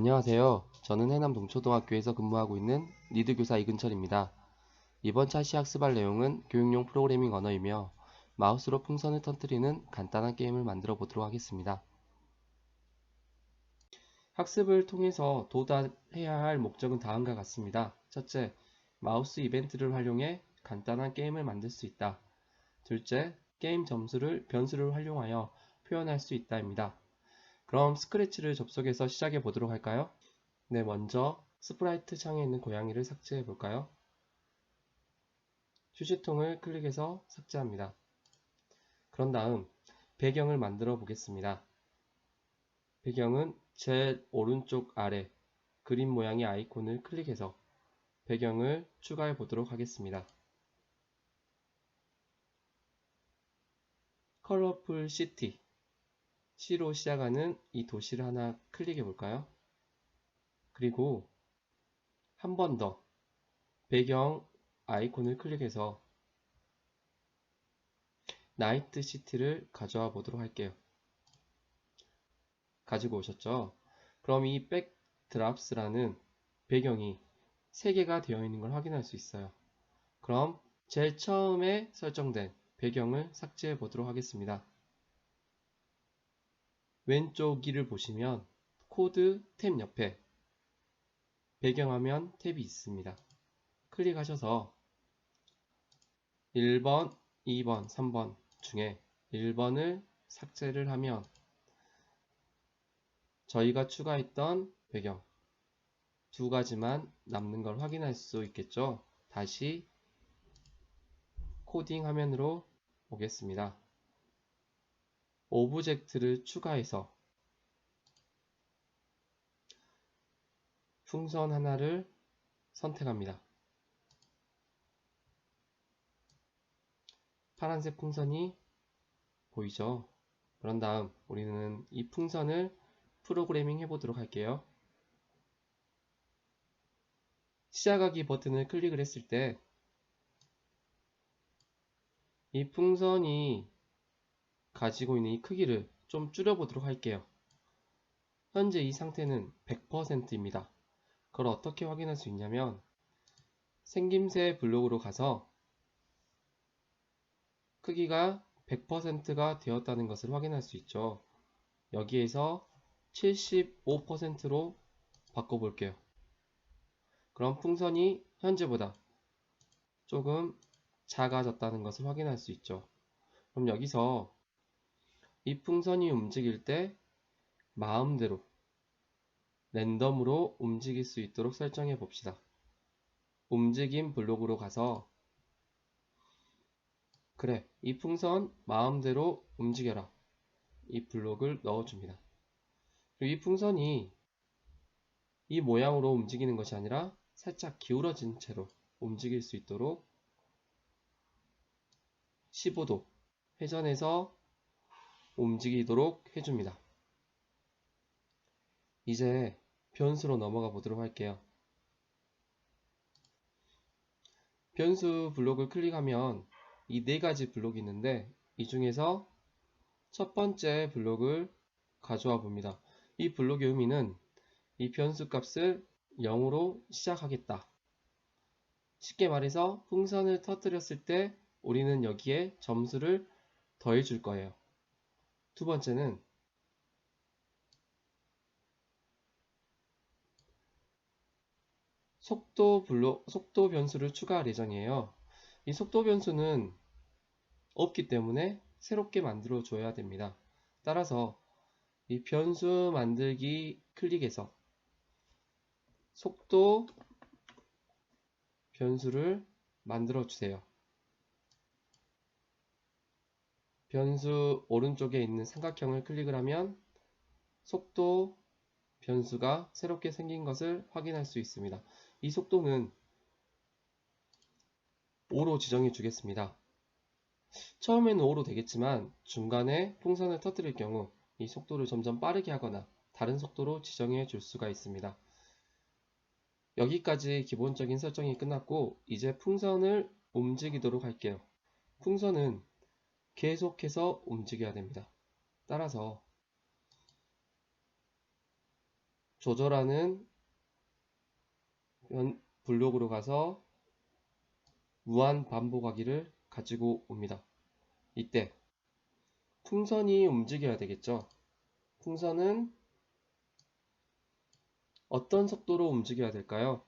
안녕하세요. 저는 해남 동초등학교에서 근무하고 있는 리드 교사 이근철입니다. 이번 차시 학습할 내용은 교육용 프로그래밍 언어이며 마우스로 풍선을 터뜨리는 간단한 게임을 만들어 보도록 하겠습니다. 학습을 통해서 도달해야 할 목적은 다음과 같습니다. 첫째, 마우스 이벤트를 활용해 간단한 게임을 만들 수 있다. 둘째, 게임 점수를 변수를 활용하여 표현할 수 있다입니다. 그럼 스크래치를 접속해서 시작해 보도록 할까요? 네, 먼저 스프라이트 창에 있는 고양이를 삭제해 볼까요? 휴지통을 클릭해서 삭제합니다. 그런 다음 배경을 만들어 보겠습니다. 배경은 제일 오른쪽 아래 그림 모양의 아이콘을 클릭해서 배경을 추가해 보도록 하겠습니다. 컬러풀 시티, C로 시작하는 이 도시를 하나 클릭해 볼까요? 그리고 한 번 더 배경 아이콘을 클릭해서 나이트 시티를 가져와 보도록 할게요. 가지고 오셨죠? 그럼 이 백드랍스라는 배경이 3개가 되어 있는 걸 확인할 수 있어요. 그럼 제일 처음에 설정된 배경을 삭제해 보도록 하겠습니다. 왼쪽 길을 보시면 코드 탭 옆에 배경화면 탭이 있습니다. 클릭하셔서 1번, 2번, 3번 중에 1번을 삭제를 하면 저희가 추가했던 배경 2가지만 남는 걸 확인할 수 있겠죠. 다시 코딩 화면으로 오겠습니다. 오브젝트를 추가해서 풍선 하나를 선택합니다. 파란색 풍선이 보이죠? 그런 다음 우리는 이 풍선을 프로그래밍 해보도록 할게요. 시작하기 버튼을 클릭을 했을 때 이 풍선이 가지고 있는 이 크기를 좀 줄여보도록 할게요. 현재 이 상태는 100%입니다. 그걸 어떻게 확인할 수 있냐면 생김새 블록으로 가서 크기가 100%가 되었다는 것을 확인할 수 있죠. 여기에서 75%로 바꿔볼게요. 그럼 풍선이 현재보다 조금 작아졌다는 것을 확인할 수 있죠. 그럼 여기서 이 풍선이 움직일 때 마음대로 랜덤으로 움직일 수 있도록 설정해 봅시다. 움직임 블록으로 가서 그래, 이 풍선 마음대로 움직여라. 이 블록을 넣어줍니다. 그리고 이 풍선이 이 모양으로 움직이는 것이 아니라 살짝 기울어진 채로 움직일 수 있도록 15도 회전해서 움직이도록 해줍니다. 이제 변수로 넘어가 보도록 할게요. 변수 블록을 클릭하면 이 4가지 블록이 있는데 이 중에서 첫 번째 블록을 가져와 봅니다. 이 블록의 의미는 이 변수 값을 0으로 시작하겠다. 쉽게 말해서 풍선을 터뜨렸을 때 우리는 여기에 점수를 더해 줄 거예요. 두 번째는 속도 변수를 추가할 예정이에요. 이 속도 변수는 없기 때문에 새롭게 만들어 줘야 됩니다. 따라서 이 변수 만들기 클릭해서 속도 변수를 만들어 주세요. 변수 오른쪽에 있는 삼각형을 클릭을 하면 속도 변수가 새롭게 생긴 것을 확인할 수 있습니다. 이 속도는 5로 지정해 주겠습니다. 처음에는 5로 되겠지만 중간에 풍선을 터뜨릴 경우 이 속도를 점점 빠르게 하거나 다른 속도로 지정해 줄 수가 있습니다. 여기까지 기본적인 설정이 끝났고 이제 풍선을 움직이도록 할게요. 풍선은 계속해서 움직여야 됩니다. 따라서 조절하는 블록으로 가서 무한 반복하기를 가지고 옵니다. 이때 풍선이 움직여야 되겠죠. 풍선은 어떤 속도로 움직여야 될까요?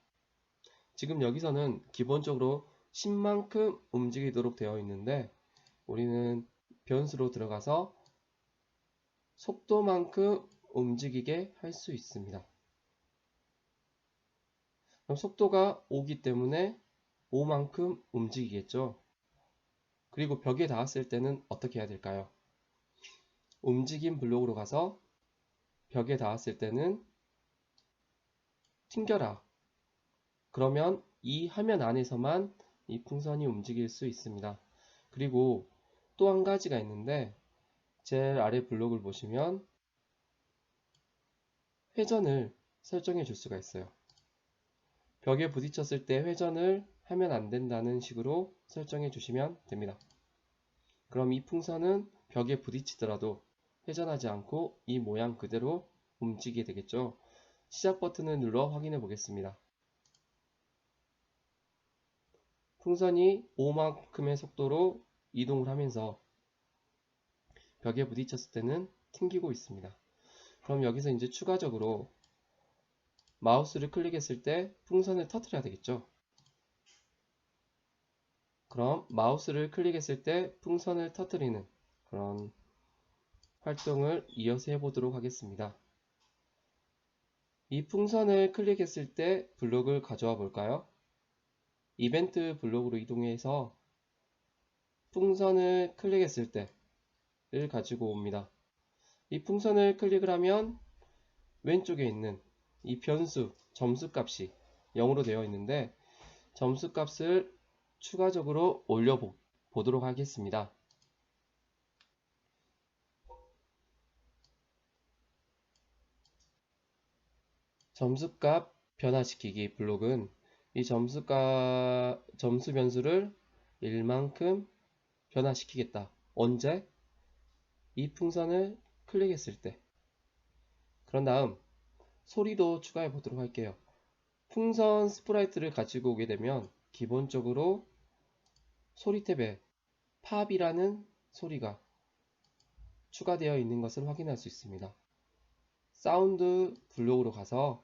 지금 여기서는 기본적으로 10만큼 움직이도록 되어 있는데 우리는 변수로 들어가서 속도만큼 움직이게 할 수 있습니다. 그럼 속도가 5기 때문에 5만큼 움직이겠죠. 그리고 벽에 닿았을 때는 어떻게 해야 될까요? 움직임 블록으로 가서 벽에 닿았을 때는 튕겨라. 그러면 이 화면 안에서만 이 풍선이 움직일 수 있습니다. 그리고 또 한 가지가 있는데 제일 아래 블록을 보시면 회전을 설정해 줄 수가 있어요. 벽에 부딪혔을 때 회전을 하면 안 된다는 식으로 설정해 주시면 됩니다. 그럼 이 풍선은 벽에 부딪히더라도 회전하지 않고 이 모양 그대로 움직이게 되겠죠. 시작 버튼을 눌러 확인해 보겠습니다. 풍선이 5만큼의 속도로 이동을 하면서 벽에 부딪혔을 때는 튕기고 있습니다. 그럼 여기서 이제 추가적으로 마우스를 클릭했을 때 풍선을 터뜨려야 되겠죠. 그럼 마우스를 클릭했을 때 풍선을 터뜨리는 그런 활동을 이어서 해보도록 하겠습니다. 이 풍선을 클릭했을 때 블록을 가져와 볼까요? 이벤트 블록으로 이동해서 풍선을 클릭했을 때를 가지고 옵니다. 이 풍선을 클릭을 하면 왼쪽에 있는 이 변수 점수 값이 0으로 되어 있는데 점수 값을 추가적으로 올려 보도록 하겠습니다. 점수값 변화시키기 블록은 이 점수 변수를 1만큼 변화시키겠다. 언제? 이 풍선을 클릭했을 때. 그런 다음 소리도 추가해 보도록 할게요. 풍선 스프라이트를 가지고 오게 되면 기본적으로 소리 탭에 팝이라는 소리가 추가되어 있는 것을 확인할 수 있습니다. 사운드 블록으로 가서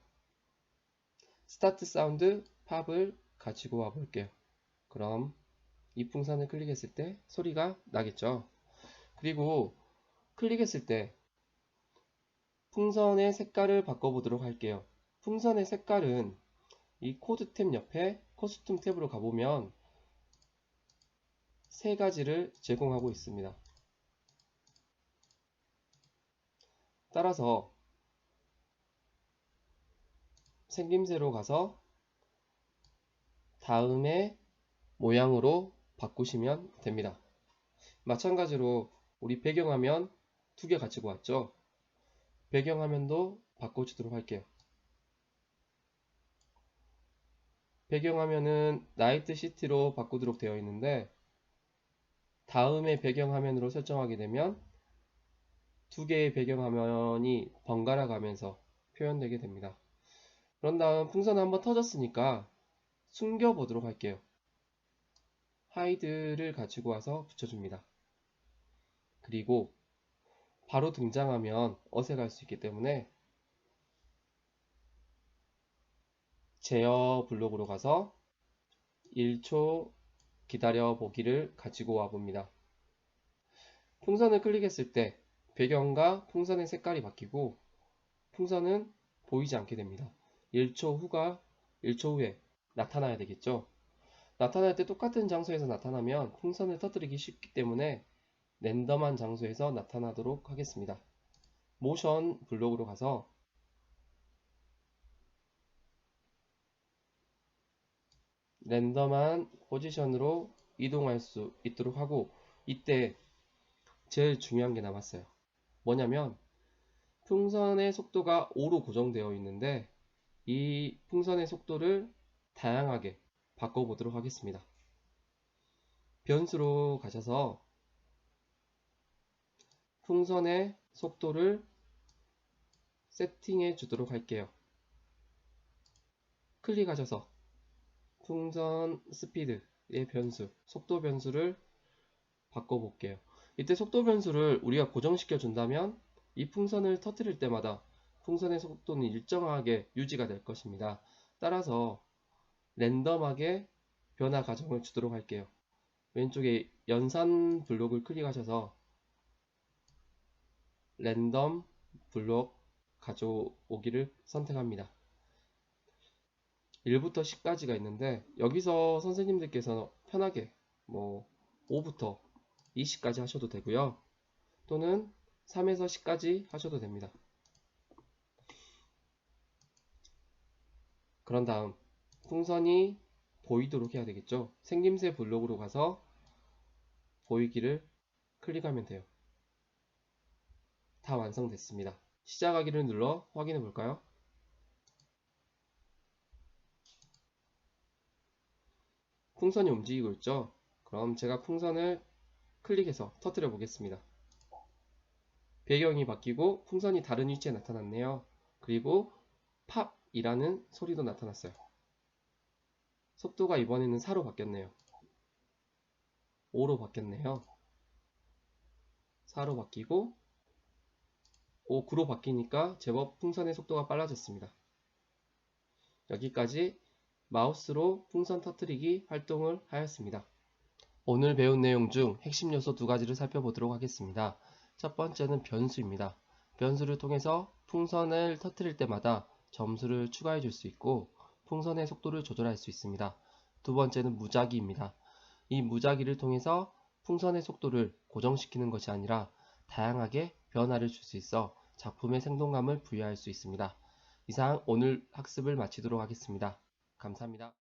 스타트 사운드 팝을 가지고 와 볼게요. 그럼 이 풍선을 클릭했을 때 소리가 나겠죠. 그리고 클릭했을 때 풍선의 색깔을 바꿔보도록 할게요. 풍선의 색깔은 이 코드 탭 옆에 코스튬 탭으로 가보면 세 가지를 제공하고 있습니다. 따라서 생김새로 가서 다음에 모양으로 바꾸시면 됩니다. 마찬가지로 우리 배경화면 두 개 가지고 왔죠. 배경화면도 바꿔주도록 할게요. 배경화면은 나이트 시티로 바꾸도록 되어 있는데 다음에 배경화면으로 설정하게 되면 두 개의 배경화면이 번갈아 가면서 표현되게 됩니다. 그런 다음 풍선 한번 터졌으니까 숨겨 보도록 할게요. 하이드를 가지고 와서 붙여줍니다. 그리고 바로 등장하면 어색할 수 있기 때문에 제어 블록으로 가서 1초 기다려 보기를 가지고 와 봅니다. 풍선을 클릭했을 때 배경과 풍선의 색깔이 바뀌고 풍선은 보이지 않게 됩니다. 1초 후에 나타나야 되겠죠. 나타날 때 똑같은 장소에서 나타나면 풍선을 터뜨리기 쉽기 때문에 랜덤한 장소에서 나타나도록 하겠습니다. 모션 블록으로 가서 랜덤한 포지션으로 이동할 수 있도록 하고 이때 제일 중요한 게 남았어요. 뭐냐면 풍선의 속도가 5로 고정되어 있는데 이 풍선의 속도를 다양하게 바꿔보도록 하겠습니다. 변수로 가셔서 풍선의 속도를 세팅해 주도록 할게요. 클릭하셔서 풍선 스피드의 변수, 속도 변수를 바꿔볼게요. 이때 속도 변수를 우리가 고정시켜 준다면 이 풍선을 터뜨릴 때마다 풍선의 속도는 일정하게 유지가 될 것입니다. 따라서 랜덤하게 변화 가정을 주도록 할게요. 왼쪽에 연산 블록을 클릭하셔서 랜덤 블록 가져오기를 선택합니다. 1부터 10까지가 있는데 여기서 선생님들께서 편하게 5부터 20까지 하셔도 되고요. 또는 3에서 10까지 하셔도 됩니다. 그런 다음 풍선이 보이도록 해야 되겠죠. 생김새 블록으로 가서 보이기를 클릭하면 돼요. 다 완성됐습니다. 시작하기를 눌러 확인해 볼까요? 풍선이 움직이고 있죠. 그럼 제가 풍선을 클릭해서 터뜨려 보겠습니다. 배경이 바뀌고 풍선이 다른 위치에 나타났네요. 그리고 팝이라는 소리도 나타났어요. 속도가 이번에는 4로 바뀌었네요. 5로 바뀌었네요. 4로 바뀌고 9로 바뀌니까 제법 풍선의 속도가 빨라졌습니다. 여기까지 마우스로 풍선 터뜨리기 활동을 하였습니다. 오늘 배운 내용 중 핵심 요소 2가지를 살펴보도록 하겠습니다. 첫 번째는 변수입니다. 변수를 통해서 풍선을 터뜨릴 때마다 점수를 추가해 줄 수 있고 풍선의 속도를 조절할 수 있습니다. 두 번째는 무작위입니다. 이 무작위를 통해서 풍선의 속도를 고정시키는 것이 아니라 다양하게 변화를 줄 수 있어 작품의 생동감을 부여할 수 있습니다. 이상 오늘 학습을 마치도록 하겠습니다. 감사합니다.